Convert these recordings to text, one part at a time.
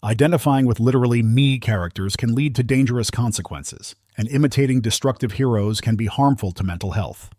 Identifying with literally me characters can lead to dangerous consequences, and imitating destructive heroes can be harmful to mental health.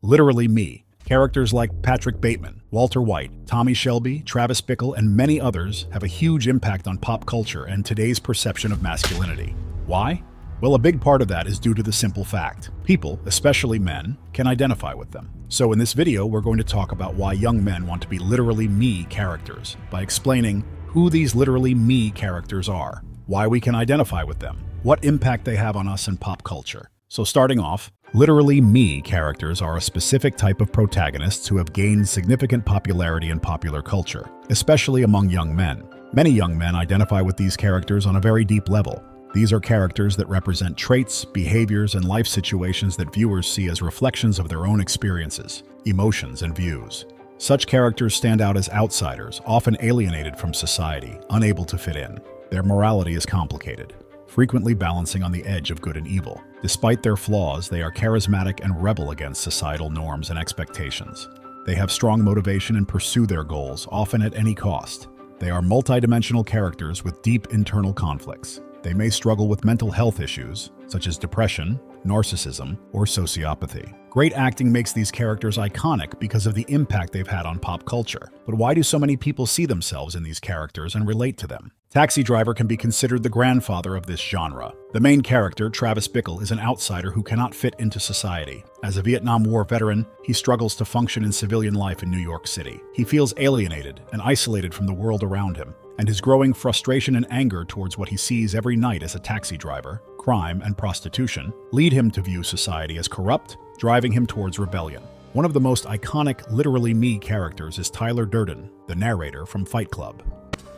Literally me. Characters like Patrick Bateman, Walter White, Tommy Shelby, Travis Bickle, and many others have a huge impact on pop culture and today's perception of masculinity. Why? Well, a big part of that is due to the simple fact. People, especially men, can identify with them. So in this video, we're going to talk about why young men want to be literally me characters by explaining who these literally me characters are, why we can identify with them, what impact they have on us in pop culture. So starting off, literally me characters are a specific type of protagonists who have gained significant popularity in popular culture, especially among young men. Many young men identify with these characters on a very deep level. These are characters that represent traits, behaviors, and life situations that viewers see as reflections of their own experiences, emotions, and views. Such characters stand out as outsiders, often alienated from society, unable to fit in. Their morality is complicated, frequently balancing on the edge of good and evil. Despite their flaws, they are charismatic and rebel against societal norms and expectations. They have strong motivation and pursue their goals, often at any cost. They are multidimensional characters with deep internal conflicts. They may struggle with mental health issues, such as depression, narcissism, or sociopathy. Great acting makes these characters iconic because of the impact they've had on pop culture. But why do so many people see themselves in these characters and relate to them? Taxi Driver can be considered the grandfather of this genre. The main character, Travis Bickle, is an outsider who cannot fit into society. As a Vietnam War veteran, he struggles to function in civilian life in New York City. He feels alienated and isolated from the world around him, and his growing frustration and anger towards what he sees every night as a taxi driver, crime, and prostitution lead him to view society as corrupt, driving him towards rebellion. One of the most iconic literally me characters is Tyler Durden, the narrator from Fight Club.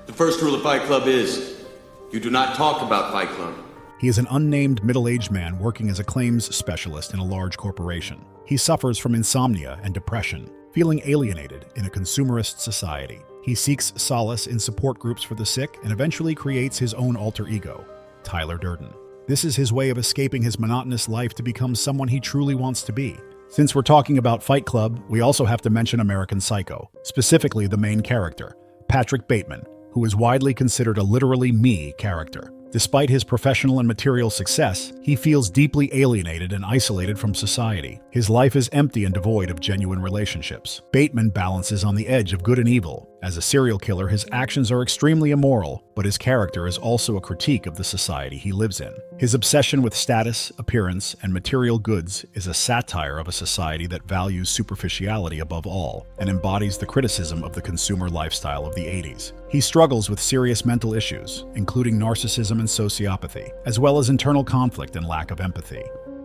The first rule of Fight Club is, you do not talk about Fight Club. He is an unnamed middle-aged man working as a claims specialist in a large corporation. He suffers from insomnia and depression, feeling alienated in a consumerist society. He seeks solace in support groups for the sick and eventually creates his own alter ego, Tyler Durden. This is his way of escaping his monotonous life to become someone he truly wants to be. Since we're talking about Fight Club, we also have to mention American Psycho, specifically the main character, Patrick Bateman, who is widely considered a literally me character. Despite his professional and material success, he feels deeply alienated and isolated from society. His life is empty and devoid of genuine relationships. Bateman balances on the edge of good and evil. As a serial killer, his actions are extremely immoral, but his character is also a critique of the society he lives in. His obsession with status, appearance, and material goods is a satire of a society that values superficiality above all and embodies the criticism of the consumer lifestyle of the 80s. He struggles with serious mental issues, including narcissism and sociopathy, as well as internal conflict and lack of empathy.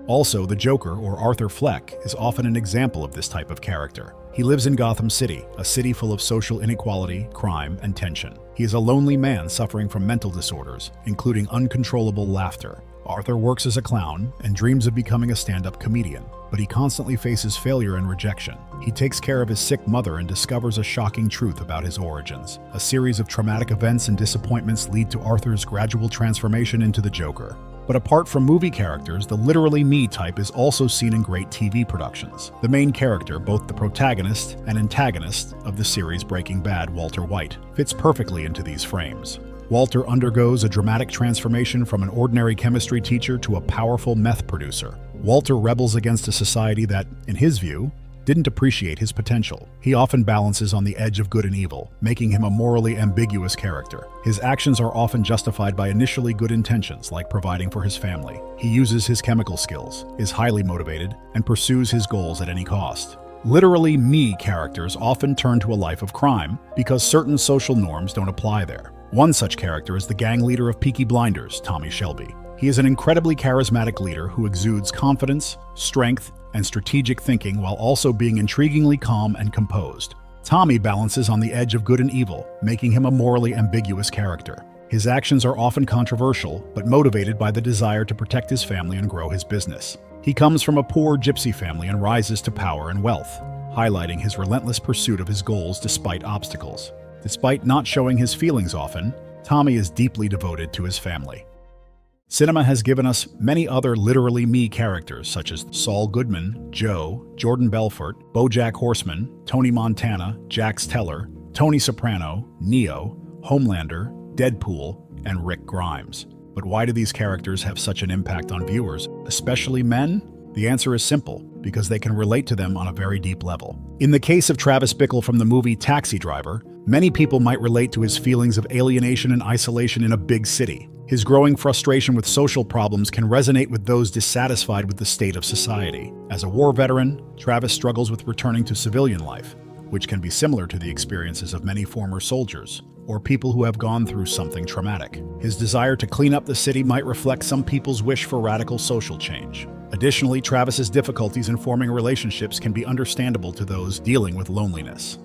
Also, the Joker, or Arthur Fleck, is often an example of this type of character. He lives in Gotham City, a city full of social inequality, crime, and tension. He is a lonely man suffering from mental disorders, including uncontrollable laughter. Arthur works as a clown and dreams of becoming a stand-up comedian, but he constantly faces failure and rejection. He takes care of his sick mother and discovers a shocking truth about his origins. A series of traumatic events and disappointments lead to Arthur's gradual transformation into the Joker. But apart from movie characters, the literally me type is also seen in great TV productions. The main character, both the protagonist and antagonist of the series Breaking Bad, Walter White, fits perfectly into these frames. Walter undergoes a dramatic transformation from an ordinary chemistry teacher to a powerful meth producer. Walter rebels against a society that, in his view, didn't appreciate his potential. He often balances on the edge of good and evil, making him a morally ambiguous character. His actions are often justified by initially good intentions, like providing for his family. He uses his chemical skills, is highly motivated, and pursues his goals at any cost. Literally me characters often turn to a life of crime because certain social norms don't apply there. One such character is the gang leader of Peaky Blinders, Tommy Shelby. He is an incredibly charismatic leader who exudes confidence, strength, and strategic thinking while also being intriguingly calm and composed. Tommy balances on the edge of good and evil, making him a morally ambiguous character. His actions are often controversial, but motivated by the desire to protect his family and grow his business. He comes from a poor gypsy family and rises to power and wealth, highlighting his relentless pursuit of his goals despite obstacles. Despite not showing his feelings often, Tommy is deeply devoted to his family. Cinema has given us many other literally me characters such as Saul Goodman, Joe, Jordan Belfort, BoJack Horseman, Tony Montana, Jax Teller, Tony Soprano, Neo, Homelander, Deadpool, and Rick Grimes. But why do these characters have such an impact on viewers, especially men? The answer is simple, because they can relate to them on a very deep level. In the case of Travis Bickle from the movie Taxi Driver, many people might relate to his feelings of alienation and isolation in a big city. His growing frustration with social problems can resonate with those dissatisfied with the state of society. As a war veteran, Travis struggles with returning to civilian life, which can be similar to the experiences of many former soldiers or people who have gone through something traumatic. His desire to clean up the city might reflect some people's wish for radical social change. Additionally, Travis's difficulties in forming relationships can be understandable to those dealing with loneliness.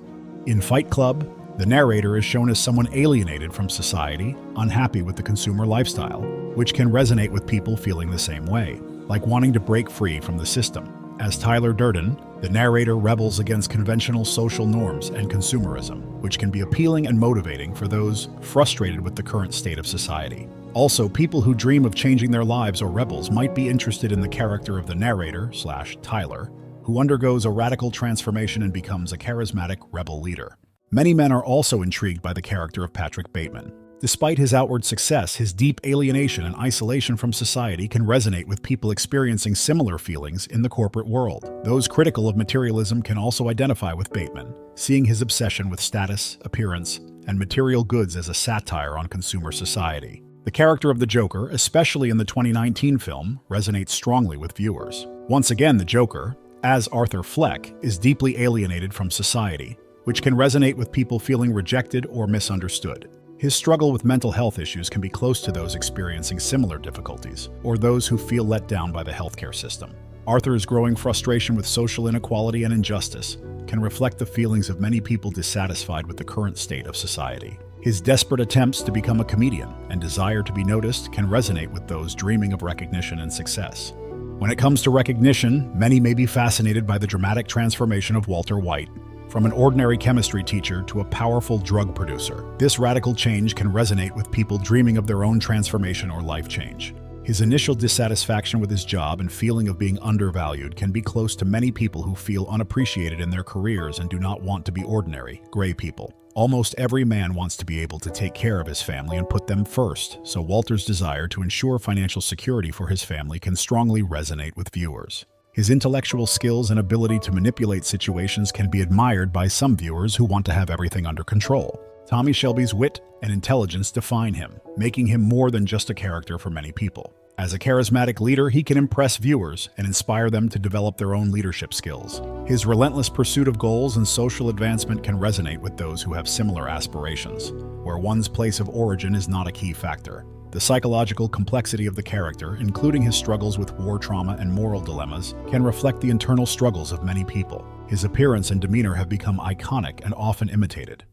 In Fight Club, the narrator is shown as someone alienated from society, unhappy with the consumer lifestyle, which can resonate with people feeling the same way, like wanting to break free from the system. As Tyler Durden, the narrator rebels against conventional social norms and consumerism, which can be appealing and motivating for those frustrated with the current state of society. Also, people who dream of changing their lives or rebels might be interested in the character of the narrator/Tyler, who undergoes a radical transformation and becomes a charismatic rebel leader. Many men are also intrigued by the character of Patrick Bateman. Despite his outward success, his deep alienation and isolation from society can resonate with people experiencing similar feelings in the corporate world. Those critical of materialism can also identify with Bateman, seeing his obsession with status, appearance, and material goods as a satire on consumer society. The character of the Joker, especially in the 2019 film, resonates strongly with viewers. Once again, the Joker, as Arthur Fleck, is deeply alienated from society, which can resonate with people feeling rejected or misunderstood. His struggle with mental health issues can be close to those experiencing similar difficulties, or those who feel let down by the healthcare system. Arthur's growing frustration with social inequality and injustice can reflect the feelings of many people dissatisfied with the current state of society. His desperate attempts to become a comedian and desire to be noticed can resonate with those dreaming of recognition and success. When it comes to recognition, many may be fascinated by the dramatic transformation of Walter White, from an ordinary chemistry teacher to a powerful drug producer. This radical change can resonate with people dreaming of their own transformation or life change. His initial dissatisfaction with his job and feeling of being undervalued can be close to many people who feel unappreciated in their careers and do not want to be ordinary, gray people. Almost every man wants to be able to take care of his family and put them first, so Walter's desire to ensure financial security for his family can strongly resonate with viewers. His intellectual skills and ability to manipulate situations can be admired by some viewers who want to have everything under control. Tommy Shelby's wit and intelligence define him, making him more than just a character for many people. As a charismatic leader, he can impress viewers and inspire them to develop their own leadership skills. His relentless pursuit of goals and social advancement can resonate with those who have similar aspirations, where one's place of origin is not a key factor. The psychological complexity of the character, including his struggles with war trauma and moral dilemmas, can reflect the internal struggles of many people. His appearance and demeanor have become iconic and often imitated.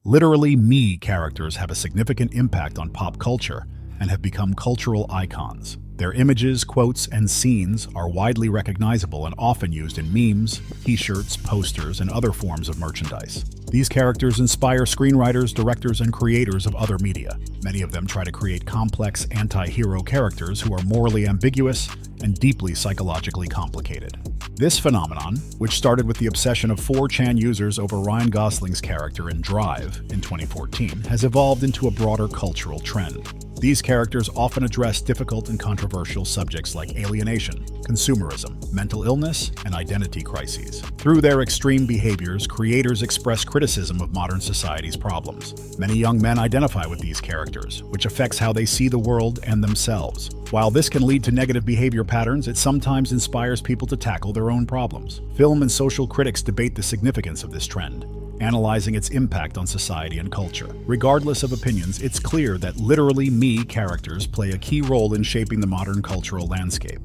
Literally me characters have a significant impact on pop culture and have become cultural icons. Their images, quotes, and scenes are widely recognizable and often used in memes, t-shirts, posters, and other forms of merchandise. These characters inspire screenwriters, directors, and creators of other media. Many of them try to create complex anti-hero characters who are morally ambiguous and deeply psychologically complicated. This phenomenon, which started with the obsession of 4chan users over Ryan Gosling's character in Drive in 2014, has evolved into a broader cultural trend. These characters often address difficult and controversial subjects like alienation, consumerism, mental illness, and identity crises. Through their extreme behaviors, creators express criticism of modern society's problems. Many young men identify with these characters, which affects how they see the world and themselves. While this can lead to negative behavior patterns, it sometimes inspires people to tackle their own problems. Film and social critics debate the significance of this trend, analyzing its impact on society and culture. Regardless of opinions, it's clear that literally me characters play a key role in shaping the modern cultural landscape.